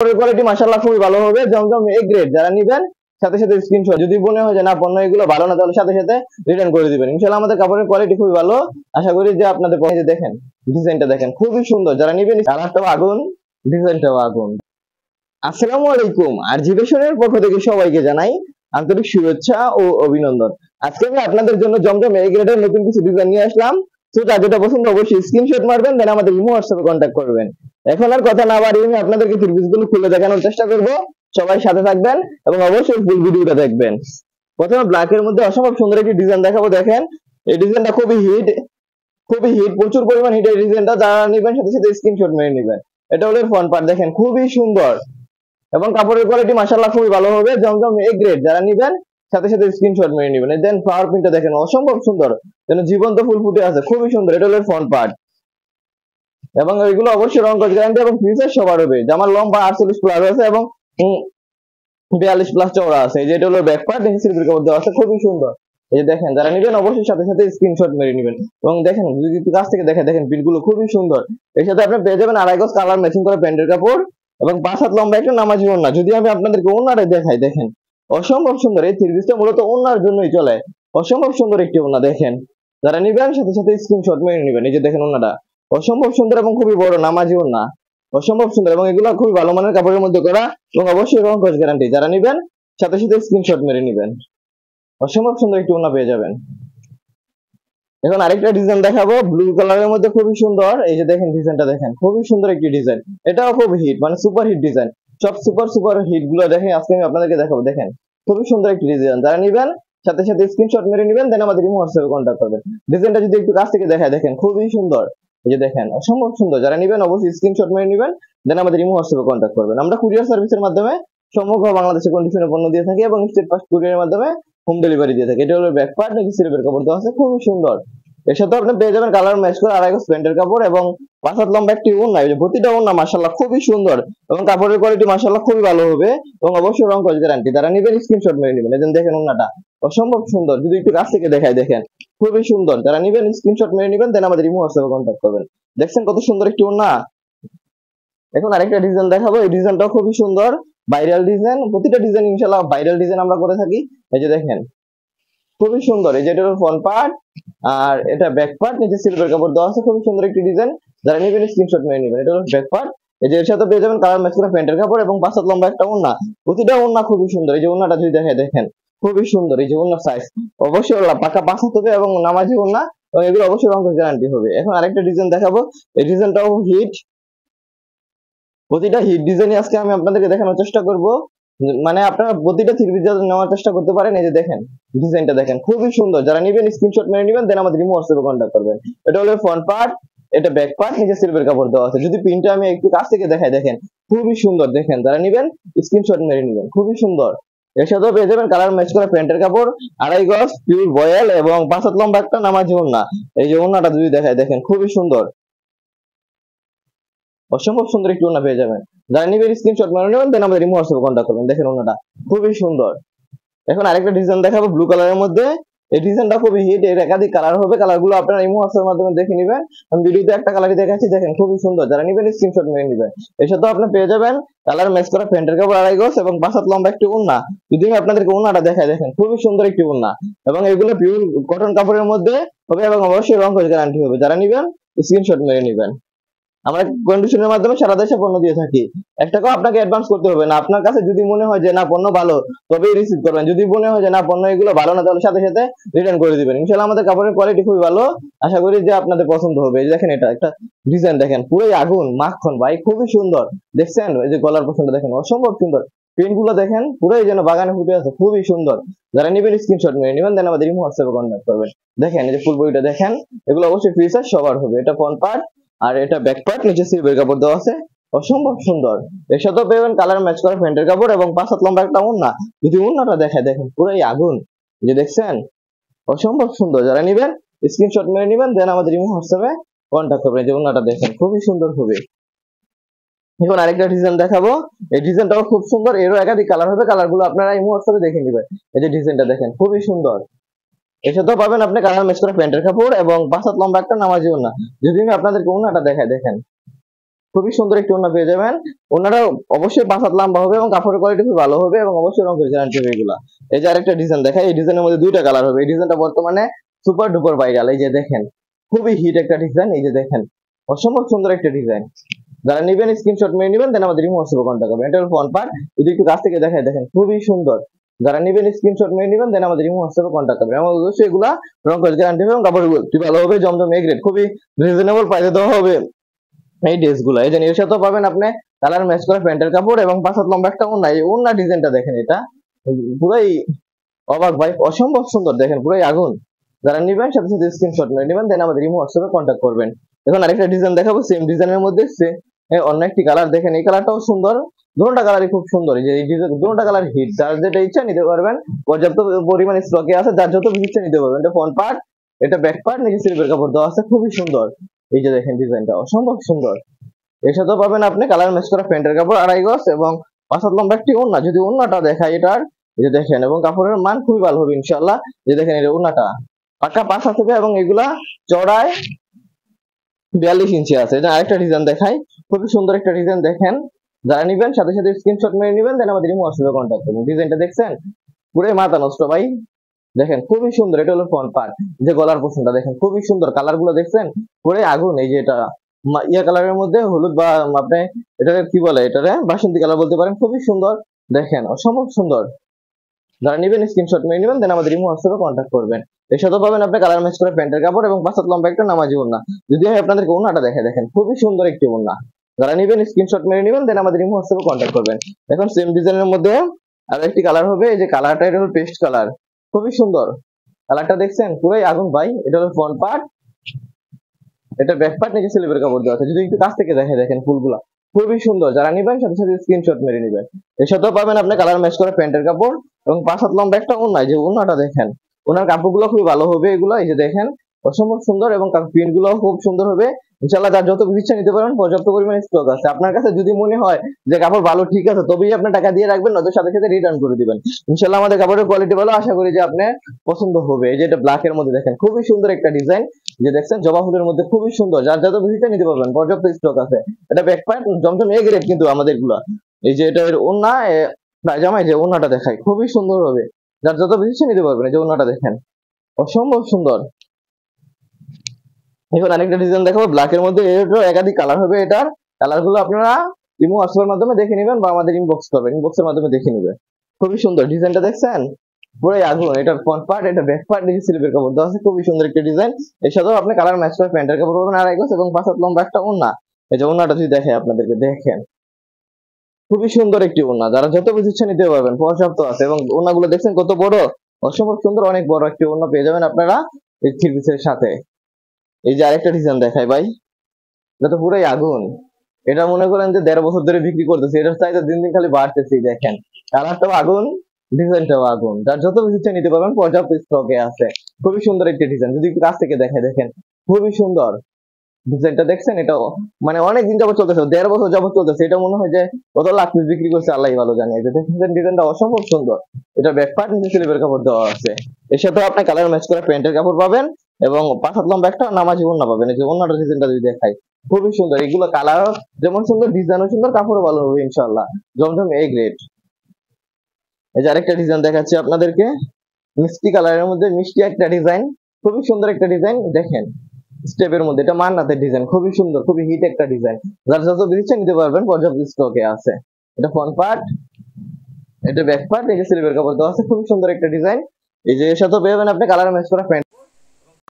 Quality মাশাআল্লাহ খুবই ভালো হবে, জমজম এ গ্রেড। যারা নিবেন সাথে সাথে স্ক্রিনশট, যদি মনে হয় যে না পণ্য এগুলো ভালো না তাহলে সাথে সাথে রিটার্ন করে দিবেন। ইনশাআল্লাহ আমাদের কাপড়ের কোয়ালিটি খুবই ভালো, আশা করি যে আপনাদের পছন্দ। দেখেন ডিজাইনটা দেখেন খুবই সুন্দর, যারা নিবেন কালারটাও আগুন, ডিজাইনটাও আগুন। আসসালামু আলাইকুম, আর জিবেশনের পক্ষ থেকে সবাইকে জানাই আন্তরিক শুভেচ্ছা ও অভিনন্দন। আজকে আমি আপনাদের জন্য জমজম এ গ্রেডের নতুন কিছু ডিজাইন নিয়ে আসলাম। তো যার যেটা পছন্দ অবশ্যই স্ক্রিনশট মারবেন, দেন আমাদের ইমো হোয়াটসঅ্যাপে কন্ট্যাক্ট করবেন। এখন আর কথা না বাড়িয়ে আমি আপনাদেরকে থ্রিপিসগুলো খুলে দেখানোর চেষ্টা করব। সবাই সাথে থাকবেন এবং অবশ্যই ফুল ভিডিওটা দেখবেন। প্রথমে ব্ল্যাকের মধ্যে অসম্ভব সুন্দর একটি ডিজাইন দেখাবো। দেখেন এই ডিজাইনটা খুবই হিট, প্রচুর পরিমাণ হিট এই ডিজাইনটা। যারা নেবেন সাথে সাথে স্ক্রিনশট মেরে নেবেন। এটা হলো ফ্রন্ট পার্ট, দেখেন খুবই সুন্দর এবং কাপড়ের কোয়ালিটি মাশাআল্লাহ খুবই ভালো হবে, জমজম এ গ্রেড। যারা নিবেন সাথে সাথে স্ক্রিনশট মেরে নেবেন। দেন ফ্লাওয়ার প্রিন্টটা দেখেন অসম্ভব সুন্দর, যেন জীবন্ত ফুল ফুটে আছে, খুবই সুন্দর। এটা হলো ফ্রন্ট পার্ট এবং এগুলো অবশ্যই রং কস গ্যারান্টি এবং ফিচার সবার হবে। জামার লম্বা 48 প্লাস আছে এবং 42 প্লাস চওড়া আছে। এই যে এটা হলো ব্যাক পার্ট, নিচে সিলভার কাপড় দেওয়া আছে, খুবই সুন্দর। এই যে দেখেন, যারা নিবেন অবশ্যই সাথে সাথে স্ক্রিনশট মেরে নেবেন। এবং দেখেন যদি একটু কাছ থেকে দেখেন পিনগুলো খুবই সুন্দর। এর সাথে আপনি পেয়ে যাবেন আড়াই গজ কালার ম্যাচিং করা প্যান্টের কাপড় এবং 5 হাত লম্বা একটা নামাজি ওড়না। যদি আমি আপনাদেরকে ওড়নাটা দেখাই, দেখেন অসম্ভব সুন্দর। এই থ্রি পিসটা মূলত ওড়নার জন্যই চলে, অসম্ভব সুন্দর একটি ওড়না। দেখেন যারা নিবেন সাথে সাথে স্ক্রিনশট মেরে নেবেন। এই যে দেখেন ওড়নাটা অসম্ভব সুন্দর এবং খুবই বড় নামাজি ওড়না, অসম্ভব সুন্দর। এবং এগুলো খুবই ভালো মানের কাপড়ের মধ্যে করা এবং অবশ্যই রং কস গ্যারান্টি। যারা নিবেন সাথে সাথে স্ক্রিনশট মেরে নেবেন, অসম্ভব সুন্দর একটি ওড়না পেয়ে যাবেন। এখন আরেকটা ডিজাইন দেখাবো ব্লু কালারের মধ্যে, খুবই সুন্দর। এই যে দেখেন ডিজাইনটা দেখেন খুবই সুন্দর একটি ডিজাইন, এটাও খুব হিট, মানে সুপার হিট ডিজাইন। সব সুপার হিট গুলো দেখেন আজকে আমি আপনাদেরকে দেখাবো। দেখেন খুবই সুন্দর একটি ডিজাইন, যারা নিবেন সাথে সাথে স্ক্রিনশট মেরে নেবেন, দেন আমাদের ইমো হোয়াটসঅ্যাপে কন্ট্যাক্ট করবেন। ডিজাইনটা যদি একটু কাছ থেকে দেখায়, দেখেন খুবই সুন্দর। এই যে দেখেন অসম্ভব সুন্দর, যারা নিবেন অবশ্যই স্ক্রিনশট মেরে নেবেন, দেন আমাদের ইমো হোয়াটসঅ্যাপে কন্ট্যাক্ট করবেন। আমরা কুরিয়ার সার্ভিসের মাধ্যমে সমগ্র বাংলাদেশে কন্ডিশনে পণ্য দিয়ে থাকি এবং স্টেট ফাস্ট কুরিয়ারের মাধ্যমে হোম ডেলিভারি দিয়ে থাকি। এটা হলো ব্যাক পার্ট, নিচে সিলভার কাপড় দেওয়া আছে, খুবই সুন্দর। এর সাথে আপনি পেয়ে যাবেন কালার ম্যাচ করে আড়াই গজ প্যান্টের কাপড় এবং 5 হাত লম্বা একটি ওড়না। এই যে প্রতিটা ওড়না মাশাআল্লাহ খুবই সুন্দর এবং কাপড়ের কোয়ালিটি মাশাআল্লাহ খুবই ভালো হবে এবং অবশ্যই রং কস গ্যারান্টি। যারা নিবেন স্ক্রিনশট মেরে নেবেন। এই যে দেখেন ওড়নাটা অসম্ভব সুন্দর, যদি একটু কাছ থেকে দেখায়, দেখেন খুবই সুন্দর। যারা নিবেন স্ক্রিনশট মেরে নেবেন, দেন আমাদের ইমো হোয়াটসঅ্যাপে কন্ট্যাক্ট করবেন। দেখছেন কত সুন্দর একটি ওড়না। এখন আরেকটা ডিজাইন দেখাবো, এই ডিজাইনটাও খুবই সুন্দর, ভাইরাল ডিজাইন। প্রতিটা ডিজাইন ইনশাআল্লাহ ভাইরাল ডিজাইন আমরা করে থাকি। এই যে দেখেন খুবই সুন্দর। এই যে এটা ফ্রন্ট পার্ট আর এটা ব্যাক পার্ট, নিচে সিলভার কাপড় দেওয়া আছে, খুবই সুন্দর একটি ডিজাইন। যারা নিবেন স্ক্রিনশট মেরে নেবেন। এটা হলো ব্যাক পার্ট। এই যে এর সাথে পেয়ে যাবেন কালার ম্যাচ করা প্যান্টের কাপড় এবং 5 হাত লম্বা একটা ওড়না। প্রতিটা ওড়না খুবই সুন্দর। এই যে ওড়নাটা যদি দেখেন খুবই সুন্দর। এই যে ওড়নার সাইজ অবশ্যই পাকা 5 হাত হবে এবং নামাজি ওড়না এবং এগুলো অবশ্যই রং গ্যারান্টি হবে। এখন আরেকটা ডিজাইন দেখাবো, এই ডিজাইনটাও হিট। প্রতিটা হিট ডিজাইনই আজকে আমি আপনাদেরকে দেখানোর চেষ্টা করব, মানে আপনারা প্রতিটা থ্রি পিস নেওয়ার চেষ্টা করতে পারেন। এই যে দেখেন ডিজাইনটা দেখেন খুবই সুন্দর, যারা নিবেন স্ক্রিনশট মেরে নেবেন, দেন আমাদের ইমো হোয়াটসঅ্যাপে কন্ট্যাক্ট করবেন। এটা হলো ফ্রন্ট পার্ট, এটা ব্যাক পার্ট, নিচে সিলভার কাপড় দেওয়া আছে। যদি প্রিন্টটা আমি একটু কাছ থেকে দেখাই, দেখেন খুবই সুন্দর। দেখেন যারা নিবেন স্ক্রিনশট মেরে নেবেন, খুবই সুন্দর। এর সাথেও পেয়ে যাবেন কালার ম্যাচ করা প্যান্টের কাপড়, আড়াই গজ পিওর বয়েল এবং 5 হাত লম্বা একটা নামাজি ওড়না। এই যে ওড়নাটা যদি দেখায়, দেখেন খুবই সুন্দর, অসম্ভব সুন্দর একটি ওড়না পেয়ে যাবেন। যারা নিবেন স্ক্রিনশট মেরে নেবেন, দেন আমাদের ইমো হোয়াটসঅ্যাপে কন্ট্যাক্ট করবেন। দেখেন ওড়নাটা খুবই সুন্দর। এখন আরেকটা ডিজাইন দেখাবো ব্লু কালারের মধ্যে, এই ডিজাইনটা খুবই হিট। এর একাধিক কালার হবে, কালারগুলো আপনারা ইমো হোয়াটসঅ্যাপের মাধ্যমে দেখে নেবেন। আমি ভিডিওতে একটা কালারই দেখাচ্ছি, দেখেন খুবই সুন্দর। যারা নিবেন স্ক্রিনশট মেরে নেবেন। এর সাথে আপনি পেয়ে যাবেন কালার ম্যাচ করা প্যান্টের কাপড় আড়াই গজ এবং 5 হাত লম্বা একটি ওড়না। যদি আমি আপনাদেরকে ওড়নাটা দেখাই, দেখেন খুবই সুন্দর একটি ওড়না এবং এগুলো পিওর কটন কাপড়ের মধ্যে হবে এবং অবশ্যই রং কস গ্যারান্টি হবে। যারা নিবেন স্ক্রিনশট মেরে নেবেন। আমরা কন্ডিশনের মাধ্যমে সারা দেশে পণ্য দিয়ে থাকি। এক টাকাও আপনাকে অ্যাডভান্স করতে হবে না। আপনার কাছে যদি মনে হয় যে না পণ্য ভালো, তবেই রিসিভ করবেন। যদি মনে হয় যে না পণ্য এগুলো ভালো না, তাহলে সাথে সাথে রিটার্ন করে দিবেন। ইনশাআল্লাহ আমাদের কাপড়ের কোয়ালিটি খুবই ভালো, আশা করি যে আপনাদের পছন্দ হবে। দেখেন এটা একটা ডিজাইন, দেখেন পুরোই আগুন মাখন ভাই, খুবই সুন্দর। দেখছেন এই যে গলার পছন্দ দেখেন অসম্ভব সুন্দর। প্রিন্ট গুলো দেখেন পুরোই যেন বাগানে ফুটে আছে, খুবই সুন্দর। যারা নিবেন স্ক্রিনশট মেরে নেবেন, দেন আমাদের ইমো হোয়াটসঅ্যাপে কন্ট্যাক্ট করবেন। দেখেন এই যে ফুল বডিটা দেখেন, এগুলো অবশ্যই ফিচার সবার হবে। এটা ফ্রন্ট পার্ট আর এটা ব্যাক পার্ট, নিচে সিলভার কাপড় দেওয়া আছে, অসম্ভব সুন্দর। এর সাথেও পেবেন কালার ম্যাচ করা প্যান্টের কাপড় এবং 5 হাত লম্বা একটা ওড়না। যদি ওড়নাটা দেখায়, দেখেন পুরোই আগুন। যে দেখছেন অসম্ভব সুন্দর। যারা নিবেন স্ক্রিনশট মেরে নিবেন, দেন আমাদের ইমো হোয়াটসঅ্যাপে কন্ট্যাক্ট করবেন। যে ওড়নাটা দেখেন খুবই সুন্দর হবে। এখন আরেকটা ডিজাইন দেখাবো, এই ডিজাইনটাও খুব সুন্দর। এরও একাধিক কালার হবে, কালারগুলো আপনারা ইমো হোয়াটসঅ্যাপে দেখে নেবেন। এই যে ডিজাইনটা দেখেন খুবই সুন্দর। এর সাথেও পাবেন আপনি কালার ম্যাচ করা প্যান্টের কাপড় এবং 5 হাত লম্বা একটা নামাজি ওড়না। যদি আমি আপনাদেরকে ওড়নাটা দেখাই, দেখেন খুবই সুন্দর একটি ওড়না পেয়ে যাবেন। ওড়নাটা অবশ্যই 5 হাত লম্বা হবে এবং কাপড়ের কোয়ালিটি খুব ভালো হবে এবং অবশ্যই রঙের গ্যারান্টি হবে এগুলা। এই যে আরেকটা ডিজাইন দেখাই, এই ডিজাইনের মধ্যে দুইটা কালার হবে। এই ডিজাইনটা বর্তমানে সুপার ডুপার ভাইরাল। এই যে দেখেন খুবই হিট একটা ডিজাইন। এই যে দেখেন অসম্ভব সুন্দর একটা ডিজাইন। যারা নেবেন স্ক্রিনশট মেরে নেবেন, দেন আমাদের হোয়াটসঅ্যাপে কন্ট্যাক্ট করবেন। এটা হলো ফ্রন্ট পার্ট, যদি একটু কাছ থেকে দেখাই দেখেন খুবই সুন্দর। যারা নেবেন স্ক্রিনশট মেরে নেবেন, দেন আমাদের হোয়াটসঅ্যাপে কন্ট্যাক্ট করবেন। আমাদের অবশ্যই এগুলা রঙের গ্যারান্টি হবে এবং কাপড় ভালো হবে, জমজম এ গ্রেড, খুবই রিজনেবল প্রাইসে দেওয়া হবে এই ড্রেস গুলো। এই যে এর সাথে পাবেন আপনি কালার ম্যাচ করা প্যান্টের কাপড় এবং 5 হাত লম্বা একটা ওড়না। এই ওড়না ডিজাইনটা দেখেন, এটা পুরাই অবাক ভাই, অসম্ভব সুন্দর দেখেন, পুরাই আগুন। যারা নিবেন সাথে সাথে স্ক্রিনশট মেরে নেবেন, দেন আমাদের হোয়াটসঅ্যাপে কন্ট্যাক্ট করবেন। এখন আরেকটা ডিজাইন দেখাবো, সেম ডিজাইনের মধ্যে অন্য একটি কালার দেখেন, এই কালারটাও সুন্দর। দুটোটা কালারই খুব সুন্দর। এই যে এই ডিজাইন দুটোটা কালার হিট, যার যেটা ইচ্ছা নিতে পারবেন, পর্যাপ্ত পরিমাণ স্টকে আছে, যার যত ইচ্ছা নিতে পারবেন। এটা ফ্রন্ট পার্ট, এটা ব্যাক পার্ট, নিচে স্লিপের কাপড় দেওয়া আছে, খুবই সুন্দর। এই যে দেখেন ডিজাইনটা অসম্ভব সুন্দর। এর সাথেও পাবেন আপনি কালার ম্যাচ করা প্যান্টের কাপড় 2.5 গজ এবং 5 হাত লম্বা একটি ওড়না। যদি ওড়নাটা দেখাই এটার, এই যে দেখেন, এবং কাপড়ের মান খুবই ভালো হবে ইনশাআল্লাহ। যে দেখেন এটা ওড়নাটা পাক্কা 5 হাত হবে এবং এগুলা চড়ায় 42 ইঞ্চি আছে। এটা আরেকটা ডিজাইন দেখাই, খুবই সুন্দর একটা ডিজাইন দেখেন। যারা নিবেন সাথে সাথে স্ক্রিনশট মেরে নিবেন, দেন আমাদের হোয়াটসঅ্যাপে কন্ট্যাক্ট করবেন। ডিজাইনটা দেখছেন পুরো মাথা নষ্ট ভাই, দেখেন খুবই সুন্দর। এটা হলো ফ্রন্ট পার্ট, যে গলার পোর্শনটা দেখেন খুবই সুন্দর। কালার গুলো দেখছেন পুরো আগুন। এই যে এটা ইয়া কালারের মধ্যে হলুদ, বা আপনি এটাকে কি বলে, এটারে বাসন্তী কালার বলতে পারেন, খুবই সুন্দর দেখেন, অসম্ভব সুন্দর। যারা নিবেন স্ক্রিনশট মেরে নিবেন, দেন আমাদের হোয়াটসঅ্যাপে কন্ট্যাক্ট করবেন। এর সাথে পাবেন আপনি কালার ম্যাচ করে প্যান্টের কাপড় এবং 5 হাত লম্বা একটা নামাজি ওড়না। যদি আমি আপনাদেরকে ওড়নাটা দেখে দেখেন খুবই সুন্দর একটি ওড়না। যারা নিবেন স্ক্রিনশট মেরে নিবেন, দেন আমাদের হোয়াটসঅ্যাপে কন্ট্যাক্ট করবেন। এখন সেম ডিজাইনের মধ্যে আর একটি কালার হবে, এই যে কালারটা, এটা হলো পেস্ট কালার, খুবই সুন্দর কালারটা দেখছেন, পুরাই আগুন ভাই। এটা হলো ফ্রন্ট পার্ট, এটা ব্যাক পার্ট, নিচে স্লিপের কাপড় দেওয়া আছে। যদি একটু কাছ থেকে দেখে দেখেন ফুলগুলা খুবই সুন্দর। যারা নিবেন সাথে সাথে স্ক্রিনশট মেরে নিবেন। এর সাথেও পাবেন আপনি কালার ম্যাচ করে প্যান্টের কাপড় এবং 5 হাত লম্বা একটা ওড়না। যে ওড়নাটা দেখেন, ওনার কাপড়গুলো খুবই ভালো হবে এগুলো। এই যে দেখেন অসম্ভব সুন্দর এবং প্রিন্ট গুলো খুব সুন্দর হবে ইনশাআল্লাহ। যার যত ইচ্ছা নিতে পারেন, পর্যাপ্ত পরিমাণে স্টক আছে। আপনার কাছে যদি মনে হয় যে কাপড় ভালো ঠিক আছে, তবেই আপনি টাকা দিয়ে রাখবেন, নয়তো সাথে সাথে রিটার্ন করে দিবেন। ইনশাআল্লাহ আমাদের কাপড়ের কোয়ালিটি ভালো, আশা করি যে আপনার পছন্দ হবে। এই যে এটা ব্ল্যাক এর মধ্যে দেখেন খুবই সুন্দর একটা ডিজাইন, যে দেখছেন জবা ফুলের মধ্যে খুবই সুন্দর। যার যত ইচ্ছা নিতে পারবেন, পর্যাপ্ত স্টক আছে। এটা back part, Zamzam A grade কিন্তু আমাদের গুলা। এই যে এটা ওড়না জামাই, যে ওড়নাটা দেখায় খুবই সুন্দর হবে, যার যত ইচ্ছা নিতে পারবেন। এই যে ওড়নাটা দেখেন অসম্ভব সুন্দর। এখন আরেকটা ডিজাইন দেখাবো ব্ল্যাক এর মধ্যে, এটারও একাধিক কালার হবে। এটার কালার গুলো আপনারা ইমো হোয়াটসঅ্যাপের মাধ্যমে দেখে নেবেন বা আমাদের ইনবক্স করবেন, ইনবক্সের মাধ্যমে দেখে নেবেন। খুবই সুন্দর ডিজাইনটা দেখছেন, পুরোই আগুন। এটার ফ্রন্ট পার্ট, এটা ব্যাক পার্ট, নিচে স্লিপের কাপড় দেওয়া আছে, খুবই সুন্দর একটা ডিজাইন। এর সাথেও আপনি কালার ম্যাচ করে প্যান্টের কাপড় পাবেন 2.5 গজ এবং 5 হাত লম্বা একটা ওড়না। এই যে ওড়নাটা যদি দেখে আপনাদেরকে, দেখেন খুবই সুন্দর একটি ওড়না। যারা যত ইচ্ছা নিতে পারবেন, পর্যাপ্ত আছে। এবং ওড়নাগুলো দেখছেন কত বড়, অসম্ভব সুন্দর, অনেক বড় একটি ওড়না পেয়ে যাবেন আপনারা এই থ্রি পিসের সাথে। এই যে আরেকটা ডিজাইন দেখাই ভাই, এটা তো পুরাই আগুন। এটা মনে করেন যে 1.5 বছর ধরে বিক্রি করতেছে, এটার চাহিদা দিন দিন খালি বাড়তেছে। দেখেন কালারটাও আগুন, ডিজাইনটাও আগুন। যার যত ইচ্ছা নিতে পারবেন, পর্যাপ্ত স্টকে আছে। খুবই সুন্দর একটি ডিজাইন, যদি একটু কাছ থেকে দেখে দেখেন খুবই সুন্দর ডিজাইনটা দেখছেন। এটাও মানে অনেক দিন যাবত চলতেছে, 1.5 বছর যাবত চলতেছে। এটা মনে হয় যে কত লাখ পিস বিক্রি করছে আল্লাহ ভালো জানে। এই যে দেখছেন ডিজাইনটা অসম্ভব সুন্দর। এটা ব্যাক পার্ট, নিচে স্লিপের কাপড় দেওয়া আছে। এর সাথে আপনি কালার ম্যাচ করে প্যান্টের কাপড় পাবেন এবং 5 হাত লম্বা একটা নামাজি ওড়না পাবেন। এই যে ওড়নাটার ডিজাইনটা যদি দেখাই খুবই সুন্দর। এগুলো কালার যেমন সুন্দর, ডিজাইনও সুন্দর, কাপড়ও ভালো হবে ইনশাআল্লাহ, জমজম এ গ্রেড। এই যে আরেকটা ডিজাইন দেখাচ্ছি আপনাদেরকে, মিষ্টি কালারের মধ্যে মিষ্টি একটা ডিজাইন, খুবই সুন্দর একটা ডিজাইন দেখেন স্টেপের মধ্যে। এটা মান্নাতের ডিজাইন, খুবই সুন্দর, খুবই হিট একটা ডিজাইন। যারা যত ইচ্ছা নিতে পারবেন, পর্যাপ্ত স্টকে আছে। এটা ফ্রন্ট পার্ট, এটা ব্যাক পার্ট, এই যে স্লিপের কাপড় দেওয়া আছে, খুবই সুন্দর একটা ডিজাইন। এই যে এর সাথে পেয়ে যাবেন আপনি কালার ম্যাচ করা প্যান্ট।